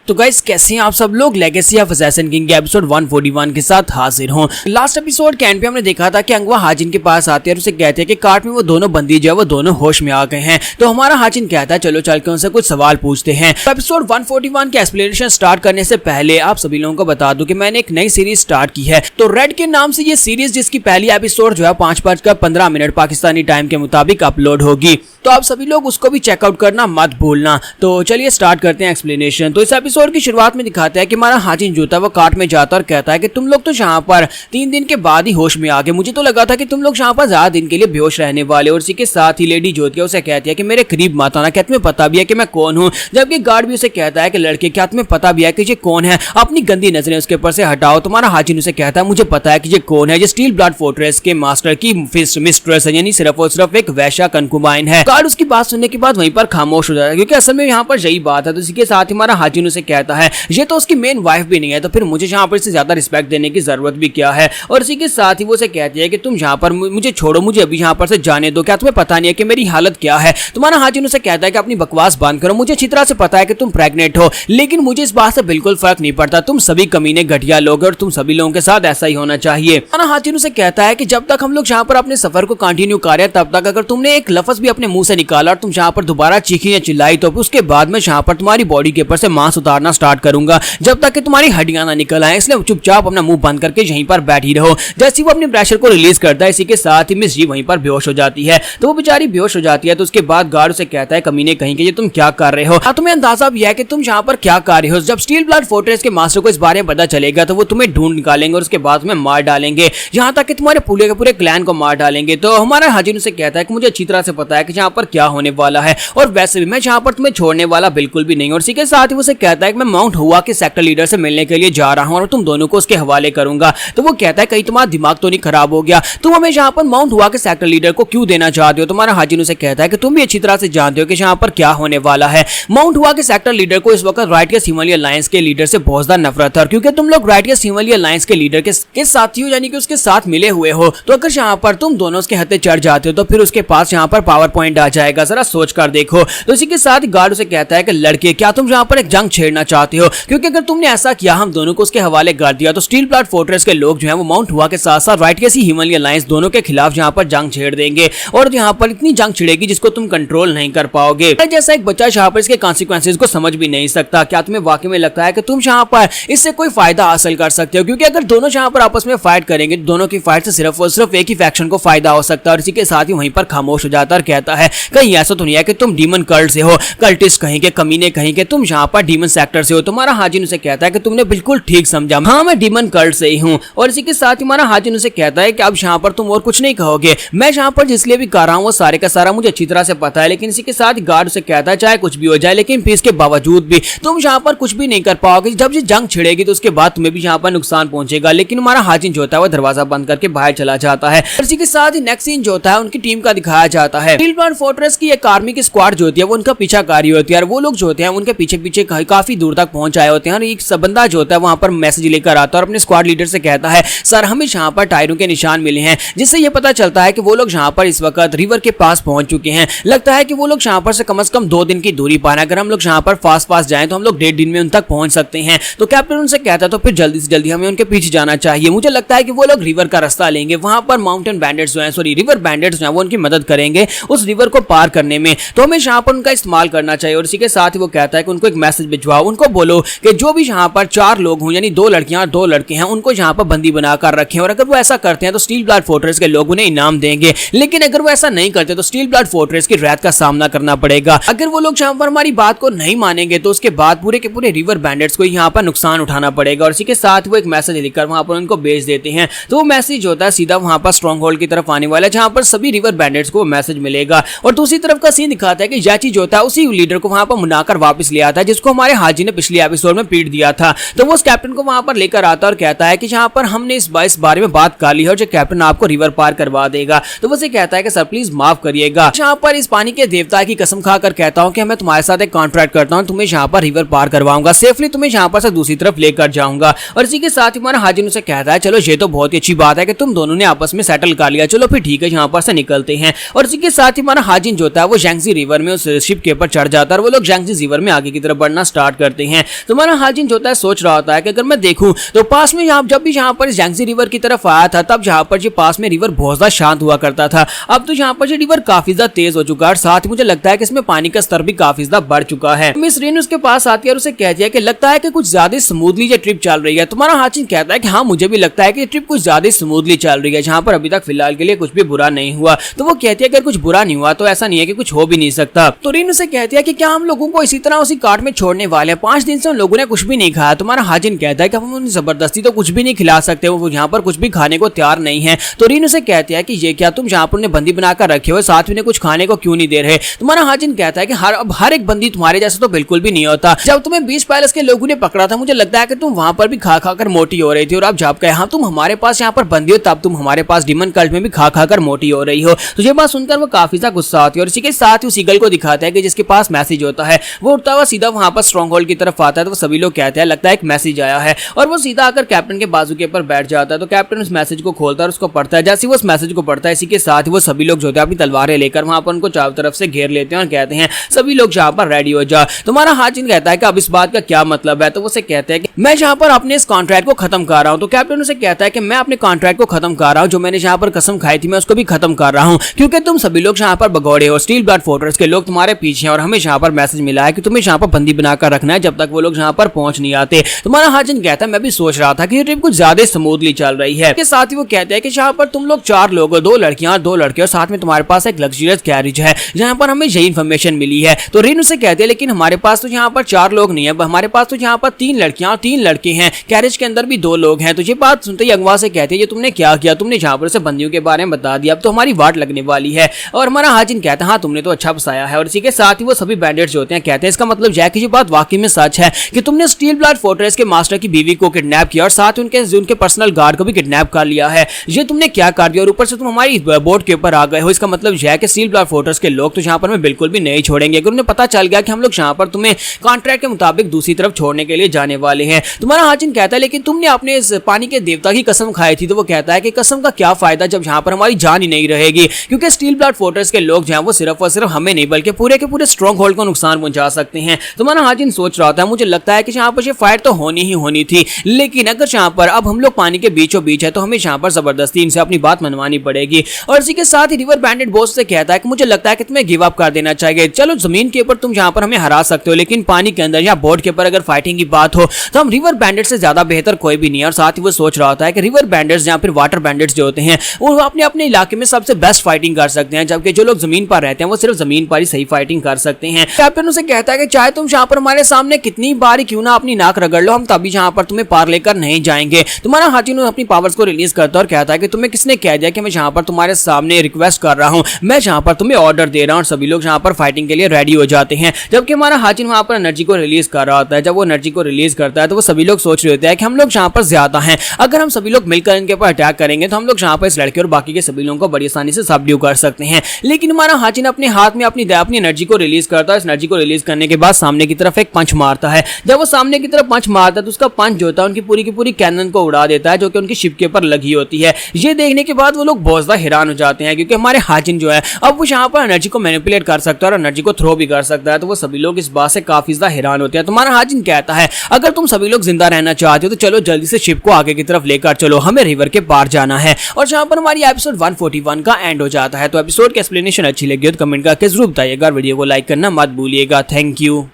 तो गाइस कैसे हैं आप सब लोग। लेगेसी ऑफ असैसिन किंग के एपिसोड 141 के साथ हाजिर हूं। लास्ट एपिसोड के एंड पे हमने देखा था कि अंगवा हाजिन के पास आते हैं और उसे कहते हैं कि कार्ट में वो दोनों बंदी जो है वो दोनों होश में आ गए हैं। तो हमारा हाजिन कहता है चलो चल के उनसे कुछ सवाल पूछते हैं। तो एपिसोड 141 के एक्सप्लेनेशन स्टार्ट करने से पहले आप सभी लोगों को बता दूं कि मैंने एक नई सीरीज स्टार्ट की है। तो रेड के नाम से ये सीरीज, जिसकी पहली एपिसोड जो है 5:15 पाकिस्तानी टाइम के मुताबिक अपलोड होगी। तो आप सभी लोग उसको भी चेकआउट करना मत भूलना। तो चलिए स्टार्ट करते हैं एक्सप्लेनेशन। तो इस एपिसोड की शुरुआत में दिखाता है कि हमारा हाजिन जो था वो कार्ट में जाता और कहता है कि तुम लोग तो यहाँ पर 3 दिन के बाद ही होश में आ गए। मुझे तो लगा था कि तुम लोग यहाँ पर ज्यादा दिन के लिए बेहोश रहने वाले। और इसी के साथ ही लेडी ज्योति उसे कहती है कि मेरे करीब मत आना, क्या तुम्हें पता भी है कि मैं कौन हूँ। जबकि गार्ड भी उसे कहता है कि लड़के क्या तुम्हें पता भी है कि ये कौन है, अपनी गंदी नजरें उसके ऊपर से हटाओ। तुम्हारा हाजिन उसे कहता है मुझे पता है कि ये कौन है, ये स्टील ब्लड फोर्ट्रेस के मास्टर की मिस्ट्रेस है, यानी सिर्फ और सिर्फ एक वैश्या कंकुबाइन है। गार्ड उसकी बात सुनने के बाद वहीं पर खामोश हो जाता है, क्योंकि असल में यहाँ पर यही बात है। तो इसी के साथ ही हमारा हाजिन उसे कहता है ये तो उसकी मेन वाइफ भी नहीं है, तो फिर मुझे यहाँ पर इससे ज्यादा रिस्पेक्ट देने की जरूरत भी क्या है। और इसी के साथ ही वो उसे कहती है कि तुम यहाँ पर मुझे छोड़ो, मुझे अभी यहाँ पर से जाने दो, क्या तुम्हें पता नहीं है कि मेरी हालत क्या है। तुम्हारा हाजिन उसे कहता है कि अपनी बकवास बंद करो, मुझे अच्छी तरह से पता है कि तुम प्रेग्नेंट हो, लेकिन मुझे इस बात से बिल्कुल फर्क नहीं पड़ता। तुम सभी कमीने घटिया लोग और तुम सभी लोगों के साथ ऐसा ही होना चाहिए। तुम्हारा हाजिन उसे कहता है कि जब तक हम लोग यहाँ पर अपने सफर को कंटिन्यू कर रहे हैं, तब तक अगर तुमने एक लफ्ज भी अपने मुंह से निकाला और तुम यहाँ पर दोबारा चीखी या चिल्लाई, तो उसके बाद मैं यहाँ पर तुम्हारी बॉडी के ऊपर से मांस उतारना स्टार्ट करूंगा जब तक कि तुम्हारी हड्डियां ना निकल आए। इसलिए चुपचाप अपना मुंह बंद करके यहीं पर बैठी रहो। जैसे वो अपने प्रेशर को रिलीज करता है, इसी के साथ ही मिस जी वहीं पर बेहोश हो जाती है। तो वो बेचारी बेहोश हो जाती है। तो उसके बाद गार्ड उसे कहता है कमीने कहीं कि ये तुम क्या कर रहे हो, तुम्हें अंदाजा भी है कि तुम यहाँ पर क्या कर रहे हो। जब स्टील ब्लड फोर्ट्रेस के मास्टर को इस बारे में पता चलेगा तो वो तुम्हें ढूंढ निकालेंगे और उसके बाद तुम्हें मार डालेंगे, यहाँ तक कि तुम्हारे पूरे के पूरे क्लैन को मार डालेंगे। तो हमारा हाजिन उसे कहता है कि मुझे अच्छी तरह से पता है कि यहाँ पर क्या होने वाला है, और वैसे भी मैं यहाँ पर तुम्हें छोड़ने वाला बिल्कुल भी नहीं। और इसी के साथ ही उसे कहता है कि मैं माउंट हुआ के सेक्टर लीडर से मिलने के लिए जा रहा हूं और तुम दोनों को उसके हवाले करूंगा। तो वो कहता है कहीं तुम्हारा दिमाग तो नहीं खराब हो गया, तुम हमें यहाँ पर माउंट हुआ के सेक्टर लीडर को क्यों देना चाहते हो। तुम्हारा हाजिन उसे कहता है कि तुम भी अच्छी तरह से जानते हो कि यहाँ पर क्या होने वाला है। माउंट हुआ के सेक्टर लीडर को इस वक्त राइटियस हिमालय अलायंस के लीडर से बहुत ज्यादा नफरत है, क्योंकि तुम लोग राइटियस हिमालय अलायंस के लीडर के साथी हो, यानी कि उसके साथ मिले हुए हो। तो अगर यहाँ पर तुम दोनों उसके हत्थे चढ़ जाते हो तो फिर उसके पास यहाँ पर पावर पॉइंट आ जाएगा, जरा सोच कर देखो। तो इसी के साथ गार्ड उसे कहता है कि लड़के क्या तुम यहाँ पर एक जंग छेड़ना चाहते हो, क्योंकि अगर तुमने ऐसा किया हम दोनों को उसके हवाले कर दिया तो स्टील ब्लड फोर्ट्रेस के लोग जो हैं वो माउंट हुआ के साथ साथ राइटियस हिमालय अलायंस दोनों के खिलाफ यहाँ पर जंग छेड़ देंगे, और यहाँ पर इतनी जंग छिड़ेगी जिसको तुम कंट्रोल नहीं कर पाओगे। जैसा एक बच्चा यहाँ पर इसके कॉन्सिक्वेंसेस को समझ भी नहीं सकता, क्या तुम्हें वाकई में लगता है कि तुम यहाँ पर इससे कोई फायदा हासिल कर सकते हो, क्योंकि अगर दोनों यहाँ पर आपस में फाइट करेंगे तो दोनों की फाइट से सिर्फ और सिर्फ एक ही फैक्शन को फायदा हो सकता है। और इसी के साथ ही वहीं पर खामोश हो जाता है और कहता है कहीं ऐसा तो नहीं है कि तुम डीमन कल्ट से हो, कल्टिस्ट कहीं के, कमीने कहीं के, तुम यहाँ पर डीमन सेक्टर से हो। तुम्हारा हाजिन उसे कहता है कि तुमने बिल्कुल ठीक समझा, हाँ मैं डीमन कल्ट से ही हूँ। और इसी के साथ ही हमारा हाजिन उसे कहता है कि अब यहाँ पर तुम और कुछ नहीं कहोगे, मैं यहाँ पर जिसलिए भी कर रहा हूँ वो सारे का सारा मुझे अच्छी तरह से पता है। लेकिन इसी के साथ गार्ड उसे कहता है चाहे कुछ भी हो जाए, लेकिन फिर इसके बावजूद भी तुम यहाँ पर कुछ भी नहीं कर पाओगे। जब ये जंग छिड़ेगी तो उसके बाद तुम्हें भी यहाँ पर नुकसान पहुंचेगा। लेकिन हमारा हाजिन जो होता है वो दरवाजा बंद करके बाहर चला जाता है। और इसी के साथ ही नेक्स्ट सीन जो होता है उनकी टीम का दिखाया जाता है। स्टील ब्लड फोर्ट्रेस की एक आर्मी की स्क्वाड जो होती है वो उनका पीछा कर रही होती है, और वो लोग जो होते हैं उनके पीछे पीछे काफी दूर तक पहुंच आए होते हैं। और एक बंदा जो होता है वहां पर मैसेज लेकर आता है और अपने स्क्वाड लीडर से कहता है सर हमें यहाँ पर टायरों के निशान मिले हैं, जिससे ये पता चलता है कि वो लोग यहाँ पर इस वक्त रिवर के पास पहुंच चुके हैं। लगता है कि वो लोग यहाँ पर से कम 2 दिन की दूरी पाना, अगर हम लोग यहाँ पर फास्ट जाएं तो हम लोग 1.5 दिन में उन तक पहुंच सकते हैं। तो कैप्टन उनसे कहता है तो फिर जल्दी से जल्दी हमें उनके पीछे जाना चाहिए। मुझे लगता है कि वो लोग रिवर का रास्ता लेंगे, वहां पर माउंटेन बैंडिट्स जो हैं, सॉरी रिवर बैंडिट्स जो हैं वो उनकी मदद करेंगे उस रिवर को पार करने में। तो हमें यहाँ पर उनका इस्तेमाल करना चाहिए। और इसी के साथ ही वो कहता है कि उनको एक मैसेज भिजवाओ, उनको बोलो कि जो भी यहाँ पर 4 लोग हों, यानी 2 लड़कियां और 2 लड़के हैं, उनको यहाँ पर बंदी बनाकर रखें। और अगर वो ऐसा करते हैं तो स्टील ब्लड फोर्ट्रेस के लोग उन्हें इनाम देंगे, लेकिन अगर वो ऐसा नहीं करते तो स्टील ब्लड फोर्ट्रेस की रैत का सामना करना पड़ेगा। अगर वो लोग यहाँ पर हमारी बात को नहीं मानेंगे तो उसके बाद पूरे के पूरे रिवर बैंडिट्स को यहाँ पर नुकसान उठाना पड़ेगा। और इसी के साथ वो एक मैसेज लिखकर वहां पर उनको भेज देते हैं। तो वो मैसेज होता है सीधा वहां पर स्ट्रॉन्ग होल्ड की तरफ आने वाला है, जहां पर सभी रिवर बैंडिट्स को मैसेज मिलेगा। और दूसरी तरफ का सीन दिखाता है कि याची जो होता है उसी लीडर को वहां पर मनाकर वापस ले आता है, जिसको हमारे हाजी ने पिछले एपिसोड में पीट दिया था। तो वो उस कैप्टन को वहां पर लेकर आता है और कहता है कि यहाँ पर हमने इस बारे में बात कर ली है और जो कैप्टन आपको रिवर पार करवा देगा। तो वो से कहता है कि सर प्लीज माफ करिएगा, यहाँ पर इस पानी के देवता की कसम खाकर कहता हूँ कि मैं तुम्हारे साथ एक कॉन्ट्रैक्ट करता हूँ, तुम्हें यहाँ पर रिवर पार करवाऊंगा, सेफली तुम्हें यहाँ पर से दूसरी तरफ लेकर जाऊंगा। और इसी के साथ ही हमारा हाजिन उसे कहता है चलो ये तो बहुत ही अच्छी बात है कि तुम दोनों ने आपस में सेटल कर लिया, चलो फिर ठीक है यहाँ पर से निकलते हैं। और इसी के साथ ही हमारा हाजिन जो होता है वो जैंगजी रिवर में उस शिप के ऊपर चढ़ जाता है और वो लोग जैंगजी रिवर में आगे की तरफ बढ़ना स्टार्ट करते हैं। तो हमारा हाजिन जो होता है सोच रहा होता है कि अगर मैं देखूं तो पास में जब भी यहाँ पर यांगजी रिवर की तरफ आया था तब यहाँ पर जो पास में रिवर बहुत ज्यादा शांत हुआ करता था। अब तो यहाँ पर जो रिवर काफी ज्यादा तेज हो चुका है और साथ ही मुझे लगता है कि इसमें पानी का स्तर भी काफी ज्यादा बढ़ चुका है। मिस रेन उसके पास आती है और उसे कहती है कि लगता है कि कुछ ज्यादा स्मूथली ये ट्रिप चल रही है। तुम्हारा हाजिन कहता है कि हाँ मुझे भी लगता है कि ट्रिप कुछ ज्यादा स्मूथली चल रही है, जहाँ पर अभी तक फिलहाल के लिए कुछ भी बुरा नहीं हुआ। तो वो कहती है अगर कुछ बुरा नहीं हुआ तो ऐसा नहीं है कि कुछ हो भी नहीं सकता। तो रिन उसे कहती है कि क्या हम लोगों को इसी तरह उसी कार्ट में छोड़ने वाले हैं? 5 दिन से उन लोगों ने कुछ भी नहीं खाया। तुम्हारा हाजिन कहता है कि हम उन्हें जबरदस्ती तो कुछ भी नहीं खिला सकते, वो यहाँ पर कुछ भी खाने को तैयार नहीं है। तो रिन उसे कहती है कि ये क्या तुम जहाँ पर उन्हें बंदी बनाकर रखे हो साथ में कुछ खाने को क्यों नहीं दे रहे? तुम्हारा हाजिन कहता है कि हर एक बंदी तुम्हारे जैसा तो बिल्कुल भी नहीं होता। जब तुम्हें 20 पैलेस के लोगों ने पकड़ा था मुझे लगता है कि तुम वहां पर भी खा खाकर मोटी हो रही थी और अब जब कहे हाँ तुम हमारे पास यहाँ पर बंदी हो तब तुम हमारे पास डिमन कल्ट में भी खा खाकर मोटी हो रही हो। तो ये बात सुनकर वो काफी ज्यादा गुस्सा होती है और इसी के साथ ही उस ईगल को दिखाता है कि जिसके पास मैसेज होता है वो उठता हुआ सीधा वहां पर स्ट्रॉन्ग होल्ड की तरफ आता है। तो सभी लोग कहते हैं लगता है एक मैसेज आया है और वो सीधा आकर कैप्टन के बाजू के ऊपर बैठ जाता है। तो कैप्टन उस मैसेज को खोलता है और उसको पढ़ता है। जैसे वो उस मैसेज को पढ़ता है इसी के साथ ही वो सभी लोग जो होते हैं अपनी तलवारें लेकर वहां पर उनको चारों तरफ से घेर लेते हैं और कहते हैं सभी लोग जहाँ पर रेडी हो जा। तुम्हारा हाजिन कहता है कि अब इस बात का क्या मतलब है? तो वो उसे कहते हैं कि मैं जहाँ पर अपने इस कॉन्ट्रैक्ट को खत्म कर रहा हूँ। तो कैप्टन उसे कहता है कि मैं अपने कॉन्ट्रैक्ट को खत्म कर रहा हूँ, जो मैंने जहाँ पर कसम खाई थी मैं उसको भी खत्म कर रहा हूँ, क्योंकि तुम सभी लोग यहाँ पर भगोड़े हो। स्टील ब्लड फोर्ट्रेस के लोग तुम्हारे पीछे हैं और हमें यहाँ पर मैसेज मिला है कि तुम्हें यहाँ पर बंदी बनाकर रखना है जब तक वो लोग यहाँ पर पहुंच नहीं आते। तुम्हारा हाजिन कहता है मैं भी सोच रहा था कि ये ट्रिप कुछ ज्यादा स्मूथली चल रही है। इसके साथ ही वो कहते हैं कि यहाँ पर तुम लोग 4 लोग हो, 2 लड़कियां और 2 लड़के और साथ में तुम्हारे पास एक लग्जरियस कैरिज है जहाँ पर हमें यही इन्फॉर्मेशन मिली है। तो रिन उसे कहते हैं लेकिन हमारे पास तो यहाँ पर 4 लोग नहीं है, हमारे पास तो यहाँ पर 3 लड़कियां और 3 लड़के हैं, कैरिज के अंदर भी 2 लोग हैं। तो ये बात सुनते ही अगवा से कहते हैं ये तुमने क्या किया? तुमने यहाँ पर से बंदियों के बारे में बता दिया, अब तो हमारी वाट लगने वाली है। और हमारा हाजिन कहता है हाँ तुमने तो अच्छा फंसाया है। और इसी के साथ ही वो सभी बैंडेट्स जो होते हैं कहते हैं इसका मतलब यह है कि ये बात वाकई में सच है कि तुमने स्टील ब्लड फोर्ट्रेस के मास्टर की बीवी को किडनैप किया और साथ ही उनके पर्सनल गार्ड को भी किडनैप कर लिया है। ये तुमने क्या कर दिया और ऊपर से तुम हमारी बोट के ऊपर आ गए हो। इसका मतलब यह है कि स्टील ब्लड फोर्ट्रेस के लोग तो यहाँ पर मैं बिल्कुल भी नहीं छोड़ेंगे। अगर उन्हें पता चल गया कि हम लोग यहाँ पर तुम्हें कॉन्ट्रैक्ट के मुताबिक दूसरी तरफ छोड़ने के लिए जाने वाले हैं। तुम्हारा हाजिन कहता है लेकिन तुमने अपने इस पानी के देवता की कसम खाई थी। तो वो कहता है कि कसम का क्या फायदा जब यहाँ पर हमारी जान ही नहीं रहेगी, क्योंकि स्टील ब्लड फोर्ट्रेस के लोग जो हैं वो सिर्फ और सिर्फ हमें नहीं बल्कि पूरे के पूरे स्ट्रॉन्ग होल्ड को नुकसान पहुंचा सकते हैं। तुम्हारा हाजिन सोच रहा था मुझे लगता है कि यहाँ पर फाइट तो होनी ही होनी थी, लेकिन अगर यहाँ पर अब हम लोग पानी के बीचों बीच है तो हमें यहाँ पर जबरदस्ती इनसे अपनी बात मनवानी पड़ेगी। और इसी के साथ ही रिवर बैंडेड बॉस से कहता है कि मुझे लगता है कि तुम्हें गिव अप कर देना चाहिए। चलो जमीन के ऊपर तुम यहाँ पर हमें हरा सकते हो, लेकिन पानी के अंदर या बोर्ड के ऊपर अगर फाइटिंग की बात हो तो हम रिवर बैंडेड से ज्यादा बेहतर कोई भी नहीं है। और साथ ही वो सोच रहा होता है कि रिवर बैंडेड्स या फिर वाटर बैंडेड्स जो होते हैं वो अपने अपने इलाके में सबसे बेस्ट फाइटिंग कर सकते हैं, जबकि जो लोग जमीन पर रहते हैं वो सिर्फ जमीन पर ही सही फाइटिंग कर सकते हैं। कैप्टन उसे कहता है कि चाहे तुम यहाँ पर हमारे सामने कितनी बार क्यों ना अपनी नाक रगड़ लो, हम तभी यहाँ पर तुम्हें पार लेकर नहीं जाएंगे। तुम्हारा हाजिन अपनी पावर्स को रिलीज करता है और कहता है कि तुम्हें किसने कह दिया कि मैं यहाँ पर तुम्हारे सामने रिक्वेस्ट कर रहा हूँ, मैं यहाँ पर तुम्हें ऑर्डर दे रहा हूँ। और सभी लोग यहाँ पर फाइटिंग के लिए रेडी हो जाते हैं, जबकि हमारा हाजिन वहाँ पर एनर्जी को रिलीज कर रहा होता है। जब वो एनर्जी को रिलीज करता है तो वो सभी लोग सोच रहे होते हैं कि हम लोग यहाँ पर ज्यादा हैं, अगर हम सभी लोग मिलकर इनके ऊपर अटैक करेंगे तो हम लोग यहाँ पर इस लड़के और बाकी के सभी लोगों को बड़ी आसानी से सबड्यू कर सकते हैं। लेकिन हमारा हाजिन अपने हाथ में अपनी एनर्जी को रिलीज करता है। इस एनर्जी को रिलीज करने के बाद सामने की तरफ एक पंच मारता है। जब वो सामने की तरफ पंच मारता है तो उसका पंच जो होता है उनकी पूरी कैनन को उड़ा देता है, जो कि उनकी शिप के ऊपर लगी होती है। ये देखने के बाद वो लोग बहुत ज्यादा हैरान हो जाते हैं, क्योंकि हमारे हाजिन जो है अब वो यहाँ पर एनर्जी को मैनिपुलेट कर सकता है और एनर्जी को थ्रो भी कर सकता है। तो वो सभी लोग इस बात से काफी ज्यादा हैरान होते हैं। तुम्हारा हाजिन कहता है अगर तुम सभी लोग जिंदा रहना चाहते हो तो चलो जल्दी से शिप को आगे की तरफ लेकर चलो, हमें रिवर के पार जाना है। और जहाँ पर हमारी एपिसोड 141 का एंड हो जाता है। तो एपिसोड की एक्सप्लेनेशन अच्छी लगी हो तो कमेंट करके जरूर बताइएगा, वीडियो को लाइक करना मत भूलिएगा। Thank you.